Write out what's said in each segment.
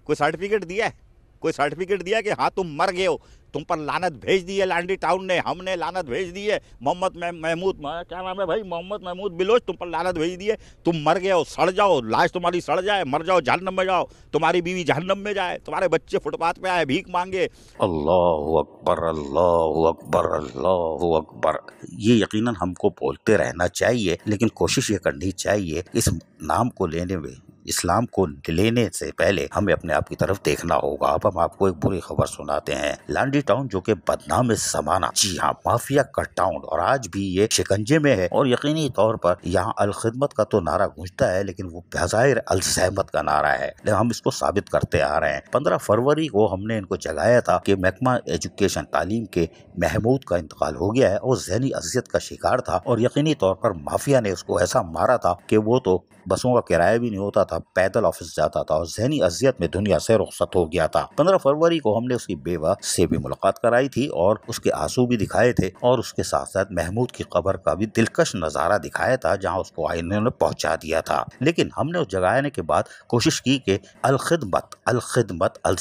कोई सर्टिफिकेट दिया है? कोई सर्टिफिकेट दिया कि हाँ तुम मर गए हो, तुम पर लानत भेज दी है लांडी टाउन ने, हमने लानत भेज दी है, मोहम्मद महमूद, क्या नाम है भाई, मोहम्मद महमूद बिलोच, तुम पर लानत भेज दी है, तुम मर गए हो, सड़ जाओ, लाश तुम्हारी सड़ जाए, मर जाओ, जहन्नम में जाओ, तुम्हारी बीवी जहन्नम में जाए, तुम्हारे बच्चे फुटपाथ पे आए भीख मांगे। अल्लाहु अकबर, अल्लाहु अकबर, अल्लाहु अकबर। ये यकीनन हमको बोलते रहना चाहिए, लेकिन कोशिश ये करनी चाहिए इस नाम को लेने में, इस्लाम को लेने से पहले हमें अपने आप की तरफ देखना होगा। अब हम आपको एक बुरी खबर सुनाते हैं। लांडी टाउन जो कि बदनाम ज़माना, जी हाँ, माफिया का टाउन, और आज भी ये शिकंजे में है। और यकीनी तौर पर यहाँ अल खिदमत का तो नारा गूंजता है, लेकिन वो बज़ाहिर अल सहमत का नारा है। लेकिन हम इसको साबित करते आ रहे हैं। 15 फरवरी को हमने इनको जगाया था कि महकमा एजुकेशन तालीम के महमूद का इंतकाल हो गया है और ज़हनी अजियत का शिकार था, और यकीनी तौर पर माफिया ने उसको ऐसा मारा था कि वो तो बसों का किराया भी नहीं होता था, पैदल ऑफिस जाता था और ज़हनी अजियत में दुनिया से रुखसत हो गया था। 15 फरवरी को हमने उसकी बेवा से भी मुलाकात कराई थी और उसके आंसू भी दिखाए थे, और उसके साथ साथ महमूद की कब्र का भी दिलकश नज़ारा दिखाया था जहां उसको आईने ने पहुंचा दिया था। लेकिन हमने उस जगाने के बाद कोशिश की कि अल खिदमत, अल खिदमत, अल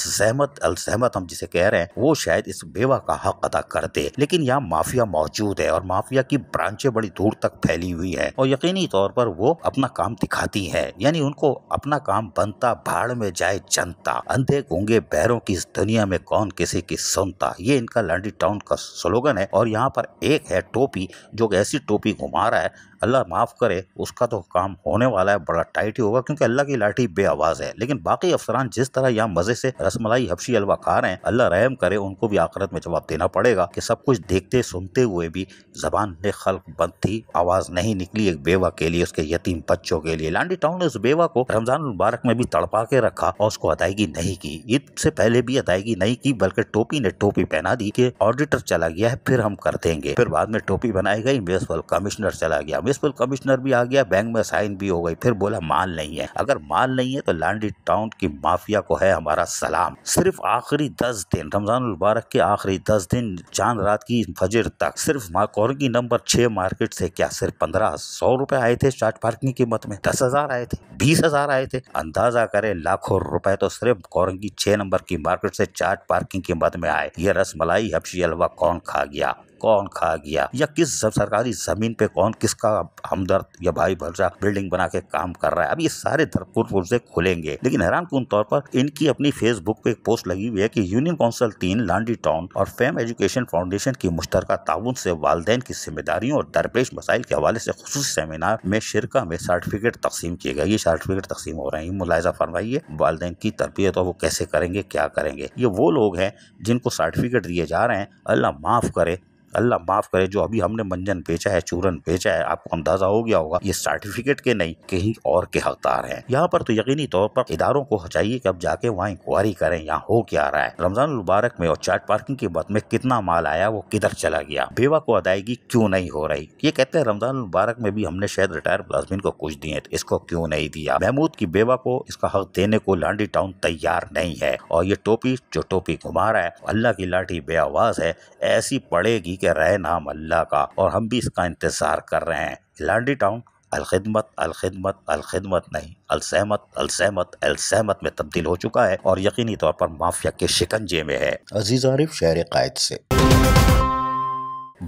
सहमत हम जिसे कह रहे हैं, वो शायद इस बेवा का हक अदा कर दे। लेकिन यहाँ माफिया मौजूद है और माफिया की ब्रांचें बड़ी दूर तक फैली हुई है, और यकीनी तौर पर वो अपना काम दिखाती है। यानी उनको अपना काम बनता, भाड़ में जाए जनता, अंधे गूंगे बैरों की इस दुनिया में कौन किसी की सुनता, ये इनका लांडी टाउन का स्लोगन है। और यहाँ पर एक है टोपी, जो ऐसी टोपी घुमा रहा है, अल्लाह माफ करे, उसका तो काम होने वाला है बड़ा टाइट ही होगा, क्योंकि अल्लाह की लाठी बेआवाज है। लेकिन बाकी अफसरान जिस तरह यहाँ मजे से रसमलाई हबशी हलवा खा रहे हैं, अल्लाह रहम करे, उनको भी आखिरत में जवाब देना पड़ेगा कि सब कुछ देखते सुनते हुए भी जबान ने खल्क बंद थी, आवाज नहीं निकली एक बेवा के लिए, उसके यतीम बच्चों के लिए। लांडी टाउन ने उस बेवा को रमजान मुबारक में भी तड़पा के रखा और उसको अदायगी नहीं की, ईद से पहले भी अदायगी नहीं की, बल्कि टोपी ने टोपी पहना दी कि ऑडिटर चला गया है, फिर हम कर देंगे। फिर बाद में टोपी बनाई गई, म्युनिसिपल कमिश्नर चला गया, म्युनिसिपल कमिश्नर भी आ गया, बैंक में साइन भी हो गई, फिर बोला माल नहीं है। अगर माल नहीं है तो लांडी टाउन की माफिया को है हमारा सलाम। सिर्फ आखिरी 10 दिन, रमजान मुबारक के आखिरी 10 दिन, चांद रात की फजर तक, सिर्फ कॉर्गी नंबर 6 मार्केट से क्या सिर्फ 1500 रुपए आए थे चार्ज पार्किंग की कीमत में, 10,000 आए थे, 20,000 आए थे। अंदाजा करे लाखों रुपए तो सिर्फ कॉर्गी 6 नंबर की मार्केट से चार्ज पार्किंग की कीमत में आए। ये रसमलाई हबशी हलवा कौन खा गया, कौन खा गया, या किस सरकारी जमीन पे कौन किसका हमदर्द या भाई भरजा बिल्डिंग बना के काम कर रहा है। अब ये सारे पुरजे खुलेंगे। लेकिन हैरानकुन तौर पर इनकी अपनी फेसबुक पे एक पोस्ट लगी हुई है कि यूनियन काउंसिल 3 लांडी टाउन और फेम एजुकेशन फाउंडेशन की मुश्तरका ताउन से वालिदैन की जिम्मेदारियों और दरपेश मसाइल के हवाले से खुसूसी सेमिनार में शिरका में सर्टिफिकेट तकसीम किए गए। ये सर्टिफिकेट तकसीम हो रहे हैं, मुलाहिजा फरमाइए, वालिदैन की तरबियत और वो कैसे करेंगे, क्या करेंगे। ये वो लोग हैं जिनको सर्टिफिकेट दिए जा रहे हैं। अल्लाह माफ करे, अल्लाह माफ करे, जो अभी हमने मंजन बेचा है, चूरन बेचा है, आपको अंदाजा हो गया होगा ये सर्टिफिकेट के नहीं कहीं और के हकदार हैं। यहाँ पर तो यकीनी तौर पर इदारों को चाहिए कि अब जाके वहाँ इंक्वायरी करें, यहाँ हो क्या रहा है, रमजान मुबारक में और चार्ट पार्किंग की बात में कितना माल आया, वो किधर चला गया, बेवा को अदायगी क्यों नहीं हो रही। ये कहते हैं रमजान मुबारक में भी हमने शायद रिटायर मुलाजमीन को कुछ दिए, इसको क्यों नहीं दिया। महमूद की बेवा को इसका हक देने को लांडी टाउन तैयार नहीं है। और ये टोपी जो टोपी घुमा रहा है, अल्लाह की लाठी बेआवाज है, ऐसी पड़ेगी कि रहे नाम अल्लाह का, और हम भी इसका इंतजार कर रहे हैं। लांडी टाउन अल खिदमत, अल खिदमत, अल खिदमत नहीं, अल सहमत, अल सहमत, अल सहमत में तब्दील हो चुका है और यकीनी तौर पर माफिया के शिकंजे में है। अजीज आरिफ, शहर कायद से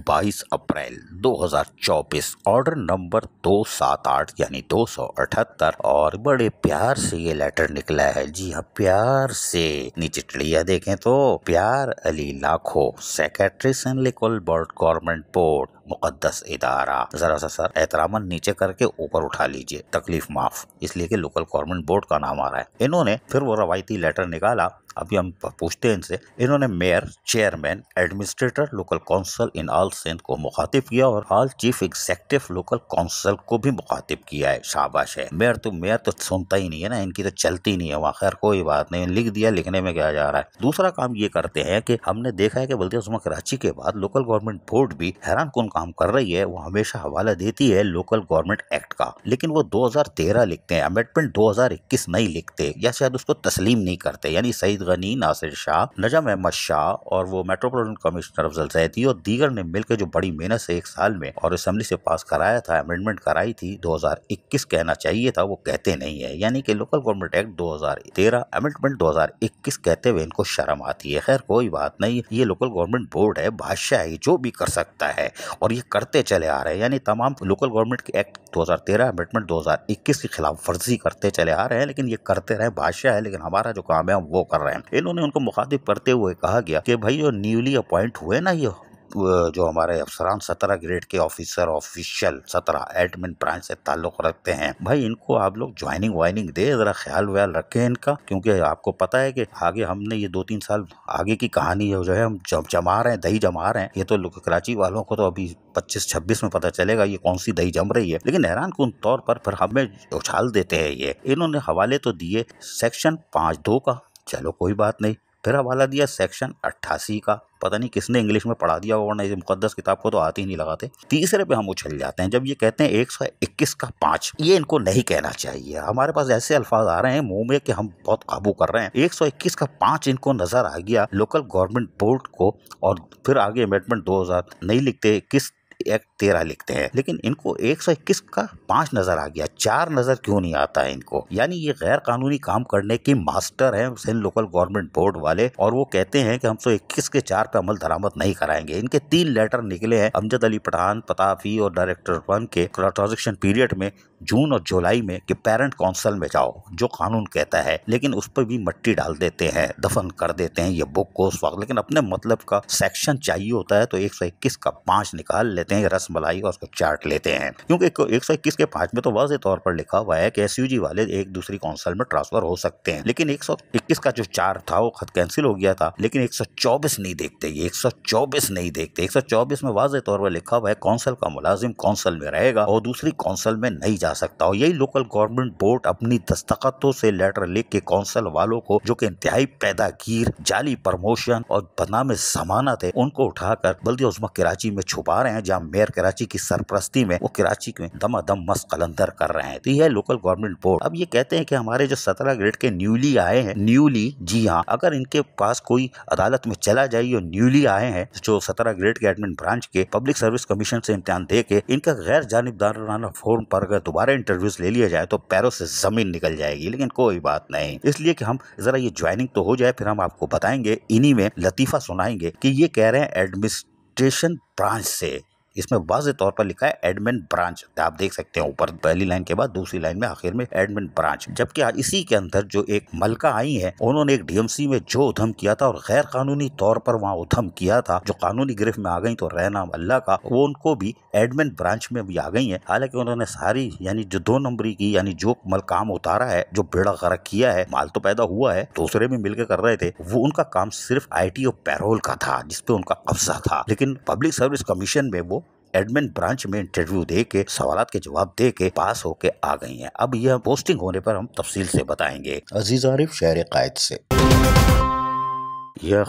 22 अप्रैल 2024, ऑर्डर नंबर 278 यानी 278, और बड़े प्यार से ये लेटर निकला है। जी हाँ, प्यार से। नीचे टिड़िया देखें तो प्यार अली लाखो, सेक्रेटरी सैनलिकल बोर्ड गवर्नमेंट बोर्ड मुकद्दस इदारा। जरा सा सर एहतरामन नीचे करके ऊपर उठा लीजिए, तकलीफ माफ, इसलिए कि लोकल गवर्नमेंट बोर्ड का नाम आ रहा है। इन्होंने फिर वो रवायती लेटर निकाला। अभी हम पूछते हैं इनसे। इन्होंने mayor, chairman, administrator local council in all Sindh को मुखातिब किया और all chief executive local council को भी मुखातिब किया है। शाबाश है। मेयर तो सुनता ही नहीं है ना, इनकी तो चलती नहीं है वहाँ। खैर कोई बात नहीं, लिख दिया, लिखने में क्या जा रहा है। दूसरा काम ये करते हैं कि हमने देखा है कि बल्दिया जुमा कराची के बाद लोकल गवर्नमेंट बोर्ड भी हैरान कौन काम कर रही है। वो हमेशा हवाला देती है लोकल गवर्नमेंट एक्ट का, लेकिन वो 2013 लिखते हैं, अमेंडमेंट 2021 नहीं लिखते, या शायद उसको तस्लीम नहीं करते। यानी सही सईद गनी, नासिर शाह, नजम अहमद शाह और वो मेट्रोपॉलिटन कमिश्नर अफजल जैदी और दीगर ने मिलकर जो बड़ी मेहनत से 1 साल में और असेंबली से पास कराया था, अमेंडमेंट कराई थी, 2021 कहना चाहिए था, वो कहते नहीं है। यानी कि लोकल गवर्नमेंट एक्ट 2013 अमेंडमेंट 2021 कहते हुए इनको शर्म आती है। खैर कोई बात नहीं, ये लोकल गवर्नमेंट बोर्ड है, बादशाह है, जो भी कर सकता है और ये करते चले आ रहे हैं। यानी तमाम लोकल गवर्नमेंट के एक्ट 2013 अमेंडमेंट 2021 की खिलाफ वर्जी करते चले आ रहे हैं, लेकिन ये करते रहे, बादशाह है, लेकिन हमारा जो काम है हम वो कर रहे हैं। इन्होंने उनको मुखातिब करते हुए कहा गया कि भाई जो न्यूली अपॉइंट हुए ना, ये जो हमारे अफसरान 17 ग्रेड के ऑफिसर ऑफिशियल 17 एडमिन ब्रांच से ताल्लुक रखते हैं, भाई इनको आप लोग ज्वाइनिंग वाइनिंग दे, जरा ख्याल व्याल रखें इनका, क्योंकि आपको पता है कि आगे हमने ये 2-3 साल आगे की कहानी जो है हम जमा रहे हैं, दही जमा रहे हैं। ये तो कराची वालों को तो अभी 25-26 में पता चलेगा ये कौन सी दही जम रही है, लेकिन हैरान कुन तौर पर हमें उछाल देते हैं। ये इन्होंने हवाले तो दिए सेक्शन 5(2) का, चलो कोई बात नहीं, फिर हवाला दिया सेक्शन 88 का, पता नहीं किसने इंग्लिश में पढ़ा दिया, वरना इस मुकद्दस किताब को तो आते ही नहीं लगाते। तीसरे पे हम उछल जाते हैं जब ये कहते हैं 121 का 5, ये इनको नहीं कहना चाहिए। हमारे पास ऐसे अल्फाज आ रहे हैं मुंह में कि हम बहुत काबू कर रहे हैं। 121 का 5 इनको नजर आ गया लोकल गवर्नमेंट बोर्ड को, और फिर आगे अमेंडमेंट 2000 नहीं लिखते, किस एक्ट 13 लिखते हैं, लेकिन इनको 121 का 5 नजर आ गया, 4 नजर क्यों नहीं आता है इनको? यानी ये गैर कानूनी काम करने की मास्टर है सिंध लोकल गवर्नमेंट बोर्ड वाले, और वो कहते हैं कि हम 121 के 4 पे अमल दरामद नहीं कराएंगे। इनके 3 लेटर निकले हैं अमजद अली पठान, पताफी और डायरेक्टर 1 के ट्रांजिशन पीरियड में, जून और जुलाई में, कि पेरेंट काउंसिल में जाओ, जो कानून कहता है, लेकिन उस पर भी मट्टी डाल देते हैं, दफन कर देते हैं ये बुक को उस वक्त। लेकिन अपने मतलब का सेक्शन चाहिए होता है तो 121 का 5 निकाल लेते हैं, रसमलाई और उसको चाट लेते हैं, क्योंकि 121 के 5 में तो वाज़ेह तौर पर लिखा हुआ है कि एसयूजी वाले एक दूसरी काउंसिल में ट्रांसफर हो सकते हैं। लेकिन 121 का जो 4 था वो खत कैंसिल हो गया था, लेकिन 124 नहीं देखते, ये 124 नहीं देखते। 124 में वाज़ेह तौर पर लिखा हुआ है काउंसिल का मुलाजिम काउंसिल में रहेगा और दूसरी काउंसिल में नहीं जा सकता। और यही लोकल गवर्नमेंट बोर्ड अपनी दस्तखतों से लेटर लिख के काउंसिल वालों को, जो कि इंतहाई पैदागीर, जाली प्रमोशन और बदनाम जमानत है, उनको उठाकर बल्दिया उस्मा कराची में छुपा रहे हैं, जहाँ मेयर कराची की सरपरस्ती में वो कराची में दमादम मस्त कलंदर कर रहे हैं। तो यह है लोकल गवर्नमेंट बोर्ड। अब ये कहते हैं कि हमारे जो 17 ग्रेड के न्यूली आए हैं, न्यूली, जी हाँ, अगर इनके पास कोई अदालत में चला जाए और न्यूली आए हैं जो 17 ग्रेड के एडमिन ब्रांच के, पब्लिक सर्विस कमीशन से इम्तिहान दे के इनका गैर जानिबदाराना फॉर्म पर अगर दोबारा इंटरव्यूज ले लिया जाए तो पैरों से जमीन निकल जाएगी। लेकिन कोई बात नहीं, इसलिए कि हम जरा ये ज्वाइनिंग तो हो जाए, फिर हम आपको बताएंगे, इन्हीं में लतीफा सुनाएंगे कि ये कह रहे हैं एडमिनिस्ट्रेशन ब्रांच से। इसमें वाज़ेह तौर पर लिखा है एडमिन ब्रांच, आप देख सकते हैं ऊपर पहली लाइन के बाद दूसरी लाइन में आखिर में एडमिन ब्रांच। जबकि इसी के अंदर जो एक मलका आई है, उन्होंने एक डीएमसी में जो उधम किया था और गैर कानूनी तौर पर वहाँ उधम किया था, जो कानूनी गिरफ्त में आ गई तो रहना अल्लाह का, वो उनको भी एडमिन ब्रांच में भी आ गई है। हालांकि उन्होंने सारी यानी जो 2 नंबरी की यानी जो काम उतारा है, जो बेड़ा गर्क किया है, माल तो पैदा हुआ है, दूसरे भी मिलकर कर रहे थे, वो उनका काम सिर्फ IT और पैरोल का था, जिसपे उनका कब्जा था। लेकिन पब्लिक सर्विस कमीशन में वो एडमिन ब्रांच में इंटरव्यू दे के, सवालात के जवाब दे के पास होके आ गई हैं। अब यह पोस्टिंग होने पर हम तफसील से बताएंगे। अजीज आरिफ, शहर कायद से। या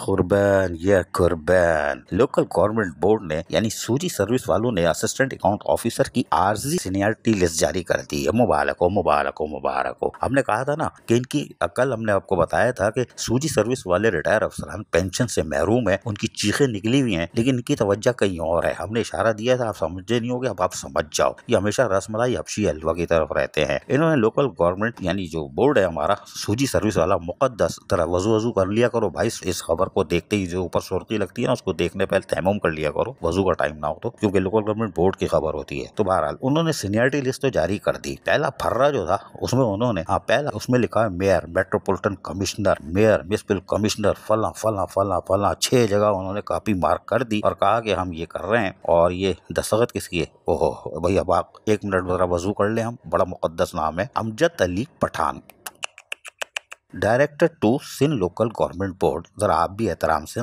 कुर्बान लोकल गवर्नमेंट बोर्ड ने यानी सूजी सर्विस वालों ने असिस्टेंट अकाउंट ऑफिसर की आर्जी सीनियरिटी लिस्ट जारी कर दी है। मुबारक हो, मुबारक हो, मुबारक हो। हमने कहा था ना कि इनकी कल हमने आपको बताया था कि सूजी सर्विस वाले रिटायर अफसरान पेंशन से महरूम है, उनकी चीखें निकली हुई हैं, लेकिन इनकी तवज्जो कहीं और है। हमने इशारा दिया था, आप समझे नहीं होगे, अब आप समझ जाओ। ये हमेशा रसमलाई हबशी हलवा की तरफ रहते हैं। इन्होंने लोकल गवर्नमेंट यानी जो बोर्ड है हमारा सूजी सर्विस वाला, मुकद्दस तरह वजू कर लिया करो भाई। इस खबर को देखते ही जो ऊपर सुर्खी लगती है ना, उसको देखने पहले तयम्मुम कर लिया करो, वजू का टाइम ना हो तो, क्योंकि लोकल गवर्नमेंट बोर्ड की खबर होती है। तो बहरहाल उन्होंने सीनियरिटी लिस्ट तो जारी कर दी। पहला फर्रा जो था उसमें उन्होंने पहला उसमें लिखा है mayor, metropolitan commissioner, mayor, municipal commissioner, फला फला फला फला, 6 जगह उन्होंने कॉपी मार्क कर दी और कहा कि हम ये कर रहे हैं। और ये दस्तखत किसकी है? ओहो भाई, अब आप 1 मिनट जरा वजू कर ले, हम बड़ा मुकद्दस नाम है, Amjad Ali Pathan, director 2 Sindh local government board. जरा आप भी एहतराम से।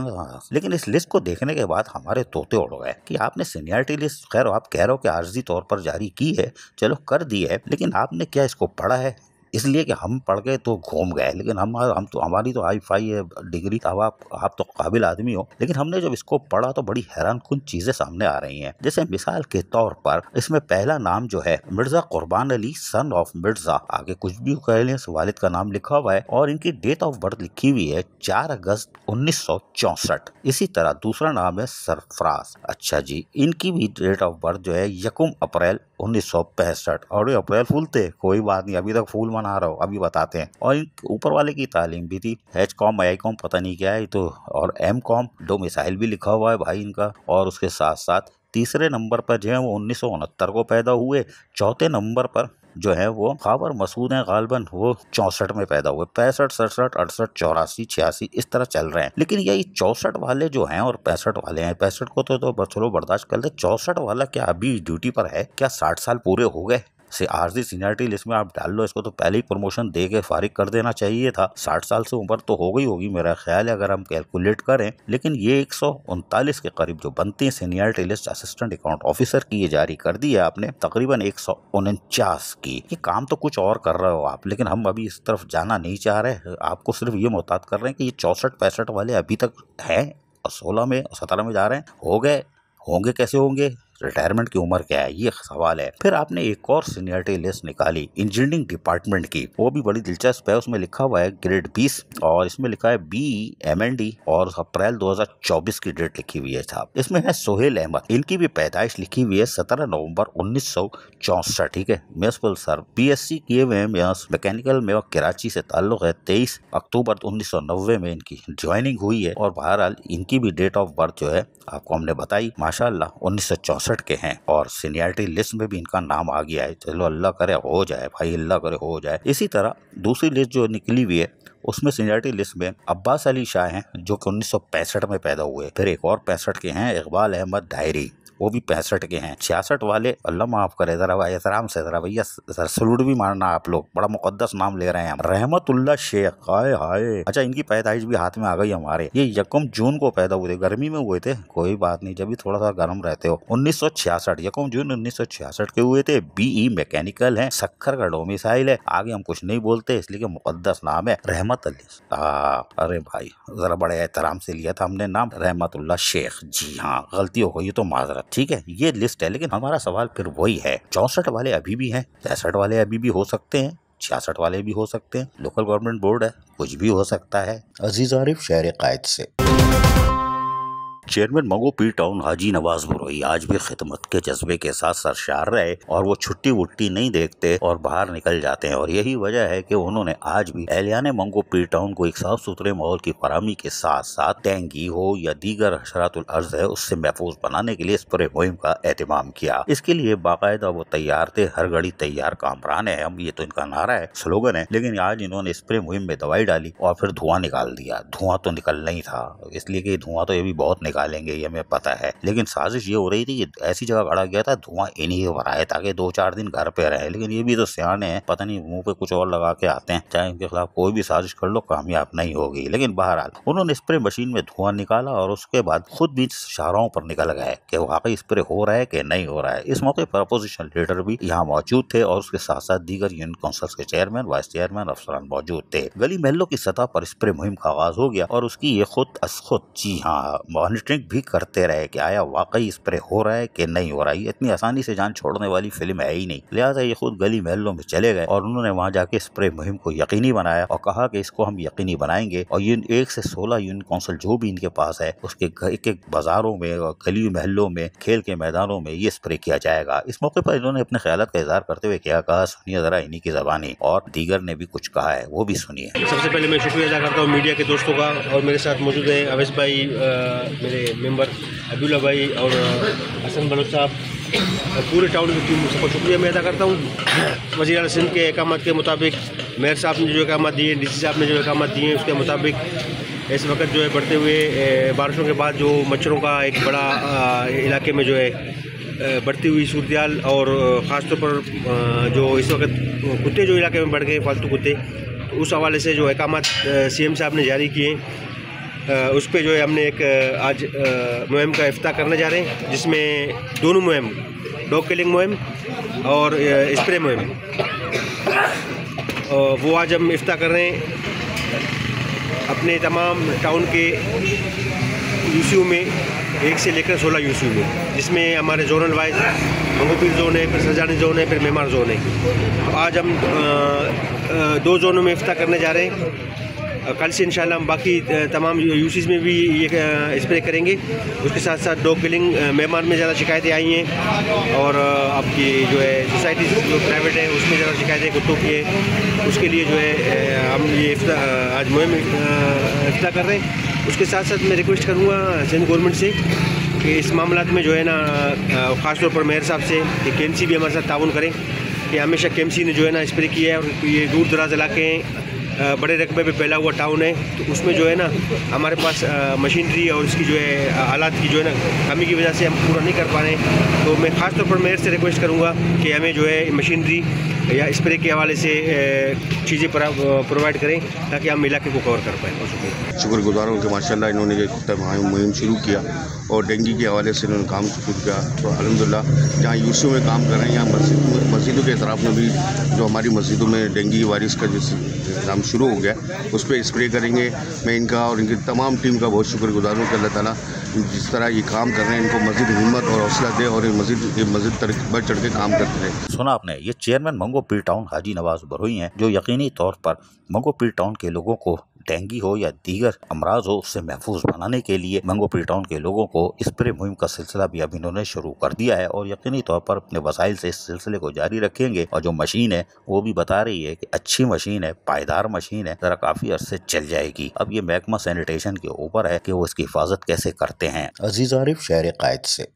लेकिन इस लिस्ट को देखने के बाद हमारे तोते उड़ गए कि आपने सीनियरिटी लिस्ट, खैर आप कह रहे हो कि आर्जी तौर पर जारी की है, चलो कर दी है, लेकिन आपने क्या इसको पढ़ा है? इसलिए कि हम पढ़ गए तो घूम गए, लेकिन हम तो हमारी तो हाई फाई है डिग्री, अब आप तो काबिल आदमी हो, लेकिन हमने जब इसको पढ़ा तो बड़ी हैरानकुन चीजें सामने आ रही हैं। जैसे मिसाल के तौर पर इसमें पहला नाम जो है मिर्जा कुर्बान अली सन ऑफ मिर्जा, आगे कुछ भी कह लें, वालिद का नाम लिखा हुआ है और इनकी डेट ऑफ बर्थ लिखी हुई है 4 अगस्त 1964। इसी तरह दूसरा नाम है सरफराज, अच्छा जी, इनकी भी डेट ऑफ बर्थ जो है 1 अप्रैल 1965। और ये अप्रैल फूल थे, कोई बात नहीं, अभी तक फूल मना रहा हो, अभी बताते हैं। और इन ऊपर वाले की तालीम भी थी, HCom ICom पता नहीं क्या है तो, और MCom, 2 मिसाइल भी लिखा हुआ है भाई इनका। और उसके साथ साथ तीसरे नंबर पर जो है वो 1969 को पैदा हुए, चौथे नंबर पर जो है वो खबर मसूद हैं गालबन, वो 64 में पैदा हुए। 65, 67, 68, 84, 86 इस तरह चल रहे हैं। लेकिन यही 64 वाले जो हैं और 65 वाले हैं, 65 को तो चलो बर्दाश्त कर ले, 64 वाला क्या अभी ड्यूटी पर है? क्या 60 साल पूरे हो गए? से आरजी सीनियरिटी लिस्ट में आप डाल लो, इसको तो पहले ही प्रमोशन दे के फारिग कर देना चाहिए था। 60 साल से उम्र तो हो गई होगी मेरा ख्याल है, अगर हम कैलकुलेट करें। लेकिन ये 139 के करीब जो बनती है seniority list assistant account officer की, ये जारी कर दी है आपने, तकरीबन 149 की। ये काम तो कुछ और कर रहे हो आप, लेकिन हम अभी इस तरफ जाना नहीं चाह रहे। आपको सिर्फ ये मोहतात कर रहे हैं कि ये 64-65 वाले अभी तक हैं और 16 में 17 में जा रहे हैं, हो गए होंगे, कैसे होंगे? रिटायरमेंट की उम्र क्या है, ये सवाल है। फिर आपने एक और सीनियरिटी लिस्ट निकाली इंजीनियरिंग डिपार्टमेंट की, वो भी बड़ी दिलचस्प है। उसमें लिखा हुआ है ग्रेड 20 और इसमें लिखा है BE MND और अप्रैल 2024 की डेट लिखी हुई है साहब। इसमें है सोहेल अहमद, इनकी भी पैदाइश लिखी हुई है 17 नवंबर 1964, ठीक है। म्यूनिसिपल सर BSc किए हुए हैं मैकेनिकल में और कराची से ताल्लुक है। 23 अक्टूबर 1990 में इनकी ज्वाइनिंग हुई है। और बहरहाल इनकी भी डेट ऑफ बर्थ जो है आपको हमने बताई, माशाअल्लाह 1964 के हैं और सीनियरिटी लिस्ट में भी इनका नाम आ गया है। चलो अल्लाह करे हो जाए भाई, अल्लाह करे हो जाए। इसी तरह दूसरी लिस्ट जो निकली हुई है उसमें सीनियरिटी लिस्ट में अब्बास अली शाह हैं जो कि 1965 में पैदा हुए। फिर एक और 65 के हैं इकबाल अहमद डायरी, वो भी 65 के हैं। 66 वाले अल्लाह माफ करे, जरा एहतराम से जरा भैया सलूट भी मारना, आप लोग बड़ा मुकद्दस नाम ले रहे हैं। रहमतुल्लाह शेख, हाय हाय, अच्छा इनकी पैदाइश भी हाथ में आ गई हमारे। ये 1 जून को पैदा हुए थे, गर्मी में हुए थे, कोई बात नहीं, जब भी थोड़ा सा गर्म रहते हो। 1966, 1 जून 1966 के हुए थे। BE मैकेनिकल है, सक्खर का डोमिसाइल है। आगे हम कुछ नहीं बोलते इसलिए मुकद्दस नाम है रहमत अली। अरे भाई जरा बड़े एहतराम से लिया था हमने नाम, रहमतुल्लाह शेख। जी हाँ, गलती हो गई तो माजरत, ठीक है। ये लिस्ट है, लेकिन हमारा सवाल फिर वही है, 64 वाले अभी भी हैं, 65 वाले अभी भी हो सकते हैं, 66 वाले भी हो सकते हैं। लोकल गवर्नमेंट बोर्ड है, कुछ भी हो सकता है। अजीज आरिफ, शहर कायद से। चेयरमैन मंगो पीर टाउन हाजी नवाज बुरोई आज भी खिदमत के जज्बे के साथ सरशार रहे और वो छुट्टी वुट्टी नहीं देखते और बाहर निकल जाते हैं। और यही वजह है कि उन्होंने आज भी एहलियाने मंगो पीर टाउन को एक साफ सुथरे माहौल की फराहमी के साथ साथ डेंगू हो या दीगर हशरातुल अर्ज है उससे महफूज बनाने के लिए स्प्रे मुहिम का एहतमाम किया। इसके लिए बाकायदा वो तैयार थे, हर घड़ी तैयार कामरान है हम, ये तो इनका नारा है, स्लोगन है। लेकिन आज इन्होंने स्प्रे मुहिम में दवाई डाली और फिर धुआं निकाल दिया। धुआं तो निकलना ही था, इसलिए कि धुआं तो ये भी बहुत निकालेंगे, ये हमें पता है। लेकिन साजिश ये हो रही थी कि ऐसी जगह गड़ा गया था धुआं इन्हीं को भराए ताकि 2-4 दिन घर पे रहे। लेकिन ये भी तो सियाने हैं, पता नहीं मुंह पे कुछ और लगा के आते हैं। चाहे इनके खिलाफ कोई भी साजिश कर लो, कामयाब नहीं होगी। लेकिन बहरहाल उन्होंने स्प्रे मशीन में धुआं निकाला और उसके बाद खुद भी शाहराहों पर निकल गए कि वाकई स्प्रे हो रहा है कि नहीं हो रहा है। इस मौके पर अपोजिशन लीडर भी यहाँ मौजूद थे और उसके साथ साथ दीगर यूनियन काउंसिल के चेयरमैन, वाइस चेयरमैन, अफसरान मौजूद थे। गली महलों की सतह पर स्प्रे मुहिम का आगाज हो गया और उसकी ये खुद जी हाँ मॉनिटरिंग भी करते रहे कि आया वाकई स्प्रे हो रहा है कि नहीं हो रहा है। इतनी आसानी से जान छोड़ने वाली फिल्म है ही नहीं। लिहाजा ये खुद गली महलों में चले गए और उन्होंने वहाँ जाके स्प्रे मुहिम को यकीनी बनाया और कहा कि इसको हम यकीनी बनाएंगे और 1 से 16 यूनियन काउंसिल जो भी इनके पास है उसके एक बाजारों में और गली महलों में, खेल के मैदानों में ये स्प्रे किया जाएगा। इस मौके पर इन्होंने अपने ख्यालात का इजहार करते हुए क्या कहा, सुनिए जरा इन्हीं की ज़बानी, और दीगर ने भी कुछ कहा है वो भी सुनिए। सबसे पहले मैं शुक्रिया अदा करता हूँ मीडिया के दोस्तों का, और मेरे साथ मौजूद है अवैस भाई, मेरे मेंबर अब्दुल्ला भाई और हसन बलोच साहब और पूरे टाउन की टीम, सबको शुक्रिया मैं अदा करता हूँ। वज़ीर आला सिंध के अहकामात के मुताबिक, मेयर साहब ने जो अहकामात दिए, DC साहब ने जो अहकामात दिए, उसके मुताबिक इस वक्त जो है बढ़ते हुए बारिशों के बाद जो मच्छरों का एक बड़ा इलाके में जो है बढ़ती हुई सूरत और ख़ास तौर पर जो इस वक्त कुत्ते जो इलाके में बढ़ गए, फालतू कुत्ते, तो उस हवाले से जो अहकामात CM साहब ने जारी किए, उस पर जो है हमने एक आज मुहिम का इफ्ताह करने जा रहे हैं, जिसमें दोनों मुहिम, डॉग किलिंग मुहिम और स्प्रे मुहिम, वो आज हम इफ्तार कर रहे हैं अपने तमाम टाउन के यूसीयू में, 1 से लेकर 16 यूसीयू में, जिसमें हमारे जोनल वाइज मंगोपीर जोन है, फिर सरजानी जोन है, फिर मेमार जोन है। तो आज हम 2 जोनों में इफ्तार करने जा रहे हैं। कल से इंशाल्लाह हम बाकी तमाम यूसीज में भी ये स्प्रे करेंगे। उसके साथ साथ डॉग किलिंग मेमार में ज़्यादा शिकायतें आई हैं, और आपकी जो है सोसाइटी जो प्राइवेट है उसमें ज़्यादा शिकायतें कुत्तों की है। उसके लिए जो है हम ये आज मुहिम इफ्तार कर रहे हैं। उसके साथ साथ मैं रिक्वेस्ट करूँगा सिंध गवर्नमेंट से कि इस मामलात में जो है ना, ख़ास तौर पर मेयर साहब से कि KMC भी हमारे साथ ताउन करें, कि हमेशा KMC ने जो है ना स्प्रे किया है, और ये दूर दराज इलाके हैं, बड़े रकबे पे फैला हुआ टाउन है, तो उसमें जो है ना हमारे पास मशीनरी और इसकी जो है आलात की जो है ना कमी की वजह से हम पूरा नहीं कर पा रहे हैं। तो मैं ख़ास तौर पर मेयर से रिक्वेस्ट करूँगा कि हमें जो है मशीनरी या स्प्रे के हवाले से चीज़ें प्रोवाइड करें, ताकि हम इलाके को कवर कर पाएँ। शुक्रगुजार हूँ कि माशाल्लाह इन्होंने ये मुहिम शुरू किया और डेंगू के हवाले से इन्होंने काम शुरू किया। तो अल्हम्दुलिल्लाह जहाँ यूसीयू में काम कर रहे हैं, यहाँ मस्जिदों के अतराफ़ में भी जो हमारी मस्जिदों में डेंगू वायरस का जो काम शुरू हो गया, उस पर स्प्रे करेंगे। मैं इनका और इनकी तमाम टीम का बहुत शुक्रगुजार हूँ कि अल्लाह ताला जिस तरह ये काम कर रहे हैं, इनको मज़ीद हिम्मत और हौसला दे और मज़ीद बढ़ चढ़ के काम करते रहे। सुना आपने, ये चेयरमैन मंगोपीर टाउन हाजी नवाज बरोई हैं, जो यकीनी तौर पर मंगोपीर टाउन के लोगों को डेंगू हो या दीगर अमराज हो उससे महफूज बनाने के लिए मंगोपीर टाउन के लोगों को स्प्रे मुहिम का सिलसिला भी अब इन्होंने शुरू कर दिया है, और यकीनी तौर पर अपने वसाइल से इस सिलसिले को जारी रखेंगे। और जो मशीन है वो भी बता रही है कि अच्छी मशीन है, पायदार मशीन है, जरा काफी अरसे चल जाएगी। अब ये महकमा सैनिटेशन के ऊपर है कि वो इसकी हिफाजत कैसे करते हैं। अजीज आरिफ, शहर कायद से।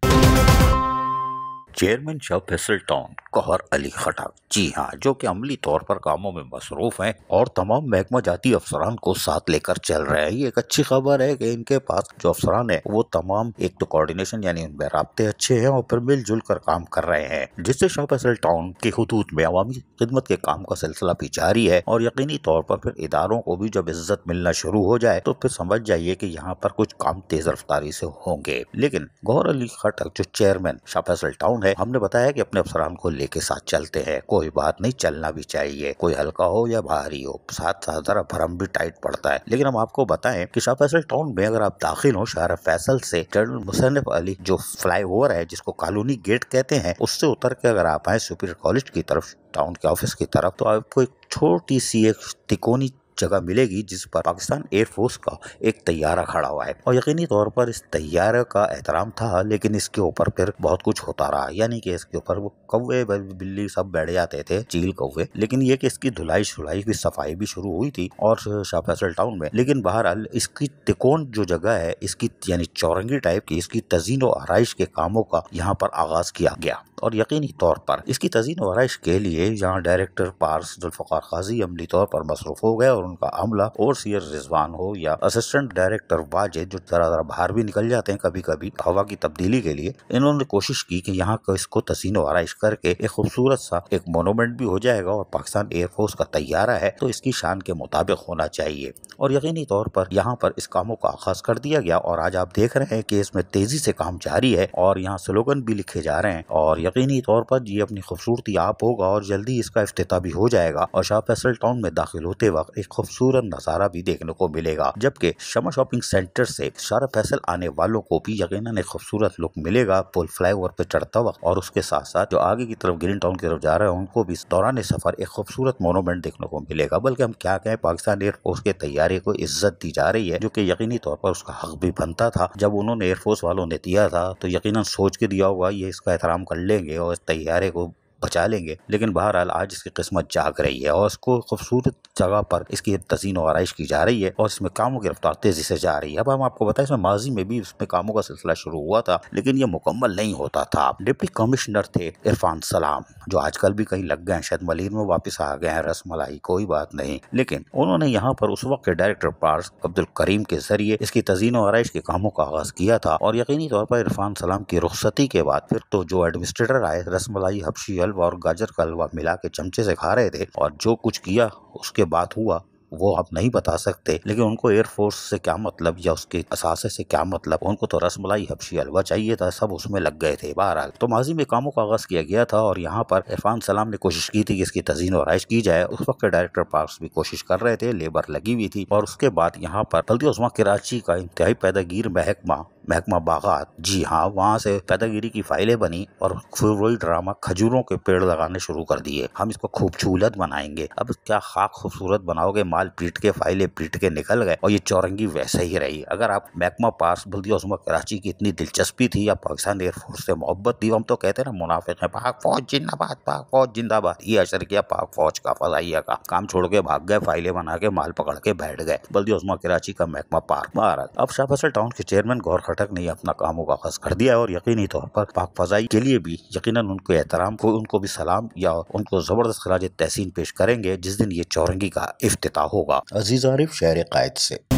चेयरमैन शब फैसल टाउन कहर अली खटक, जी हाँ, जो कि अमली तौर पर कामों में मसरूफ हैं और तमाम महकमा जाती अफसरान को साथ लेकर चल रहे हैं। ये एक अच्छी खबर है कि इनके पास जो अफसरान है वो तमाम एक तो कोऑर्डिनेशन यानी उनमें राब्ते अच्छे हैं और फिर मिलजुल कर काम कर रहे हैं, जिससे शब फैसल टाउन के हुदूद में अवामी खिदमत के काम का सिलसिला भी जारी है। और यकीनी तौर पर फिर इदारों को भी जब इज्जत मिलना शुरू हो जाए तो फिर समझ जाइए कि यहाँ पर कुछ काम तेज रफ्तारी से होंगे। लेकिन गौहर अली खटक जो चेयरमैन शब फैसल टाउन है, हमने बताया कि अपने अफसरान को लेके साथ चलते हैं। कोई बात नहीं, चलना भी चाहिए, कोई हल्का हो या भारी हो, साथ साथ जरा भरम भी टाइट पड़ता है। लेकिन हम आपको बताएं कि शाह फैसल टाउन में अगर आप दाखिल हो शहर फैसल से जनरल मुशर्रफ अली जो फ्लाईओवर है जिसको कॉलोनी गेट कहते हैं, उससे उतर के अगर आप आए सुपीरियर कॉलेज की तरफ, टाउन के ऑफिस की तरफ, तो आपको एक छोटी सी एक तिकोनी जगह मिलेगी जिस पर पाकिस्तान एयरफोर्स का एक तैयारा खड़ा हुआ है। और यकीनी तौर पर इस तैयारे का एहतराम था, लेकिन इसके ऊपर फिर बहुत कुछ होता रहा, यानी कि इसके ऊपर वो कौवे बिल्ली सब बैठ जाते थे, चील कौवे। लेकिन ये कि इसकी धुलाई शुलाई की सफाई भी शुरू हुई थी और शाह फैसल टाउन में। लेकिन बहरहाल इसकी तिकोन जो जगह है, इसकी यानी चौरंगी टाइप की, इसकी तज़ीन और आराइश के कामों का यहाँ पर आगाज किया गया। और यकीनी तौर पर इसकी तज़ीन और आराइश के लिए यहाँ डायरेक्टर पार्स जुल्फ़िकार काजी अमली तौर पर मसरूफ हो गए और उनका अमला ओवरसीयर रिजवान हो या असिस्टेंट डायरेक्टर वाजिद जो जरा बाहर भी निकल जाते हैं कभी कभी हवा की तब्दीली के लिए, इन्होंने कोशिश की कि यहाँ का इसको तज़ीन और आराइश करके एक खूबसूरत सा एक मोनूमेंट भी हो जाएगा और पाकिस्तान एयरफोर्स का तैयारा है तो इसकी शान के मुताबिक होना चाहिए। और यकीनी तौर पर यहाँ पर इस कामों का आगाज कर दिया गया और आज आप देख रहे हैं कि इसमें तेजी से काम जारी है और यहाँ स्लोगन भी लिखे जा रहे हैं और यकीनी तौर पर ये अपनी खूबसूरती आप होगा और जल्दी इसका इफ्तिताह भी हो जाएगा। और शाह फैसल टाउन में दाखिल होते वक्त एक खूबसूरत नज़ारा भी देखने को मिलेगा, जबकि शमा शॉपिंग सेंटर से शाह फैसल आने वालों को भी यकीनन एक खूबसूरत लुक मिलेगा पुल फ्लाईओवर पे चढ़ता वक्त। और उसके साथ साथ जो आगे की तरफ ग्रीन टाउन की तरफ जा रहे हैं उनको भी इस दौरान सफर एक खूबसूरत मोनूमेंट देखने को मिलेगा। बल्कि हम क्या कहें, पाकिस्तान एयरफोर्स के तैयारी को इज्जत दी जा रही है जो कि यकीनी तौर पर उसका हक भी बनता था। जब उन्होंने एयरफोर्स वालों ने दिया था तो यकीनन सोच के दिया होगा ये इसका एहतराम कर लेंगे और इस तैयारे को बचा लेंगे। लेकिन बहरहाल आज इसकी किस्मत जाग रही है और इसको खूबसूरत जगह पर इसकी तज़ीन और आराइश की जा रही है और इसमें कामों की रफ्तार तेजी से जा रही है। अब हम आपको बताएं इसमें माजी में भी इसमें कामों का सिलसिला शुरू हुआ था लेकिन ये मुकम्मल नहीं होता था। डिप्टी कमिश्नर थे इरफान सलाम जो आजकल भी कहीं लग गए हैं, शायद मलिर में वापस आ गए हैं, रसमलाई कोई बात नहीं, लेकिन उन्होंने यहाँ पर उस वक्त के डायरेक्टर पार्स अब्दुल करीम के जरिए इसकी तज़ीन और आराइश के कामों का आगाज किया था। और यकीनी तौर पर इरफान सलाम की रुखसती के बाद फिर तो जो एडमिनिस्ट्रेटर आए रसमलाई, हबशी हलवा और गाजर का हलवा मिला के चमचे से खा रहे थे और जो कुछ किया उसके बाद हुआ वो हम नहीं बता सकते, लेकिन उनको एयरफोर्स से क्या मतलब या उसके असासे से क्या मतलब, उनको तो रसमलाई हबशी हलवा चाहिए था, सब उसमें लग गए थे। बहरहाल तो माजी में कामों का आगाज किया गया था और यहाँ पर इरफान सलाम ने कोशिश की थी कि इसकी तज़ीन और आइश की जाए। उस वक्त डायरेक्टर पार्क्स भी कोशिश कर रहे थे, लेबर लगी हुई थी। और उसके बाद यहाँ पर बल्दिया उस्मा कराची का इंतहाई पैदागीर महकमा बागात, जी हाँ, वहाँ से पैदागिरी की फाइलें बनी और वही ड्रामा खजूरों के पेड़ लगाने शुरू कर दिए। हम इसको खूबसूरत बनाएंगे। अब क्या खाक खूबसूरत बनाओगे, माल पीट के फाइलें पीट के निकल गए और ये चौरंगी वैसे ही रही। अगर आप महकमा पास बल्दिया उस्मा कराची की इतनी दिलचस्पी थी या पाकिस्तान एयरफोर्स से मोहब्बत थी, हम तो कहते हैं ना मुनाफिक है, पाक फौज जिंदाबाद, पाक फौज जिंदाबाद, ये असर किया पाक फौज का, फजाइया का काम छोड़ के भाग गए, फाइलें बना के माल पकड़ के बैठ गए। बल्दिया उस्मा कराची का महकमा पार्क। महाराज अब शाह फैसल टाउन के चेयरमैन गौर खटक ने अपना कामों का आगाज कर दिया और यकीनी तौर पर पाक फजाई के लिए भी यकीनन उनको एहतराम को, उनको भी सलाम या उनको जबरदस्त खराज तहसीन पेश करेंगे जिस दिन ये चौरंगी का इफ्तिताह होगा। अजीज आरिफ, शहर कायद से।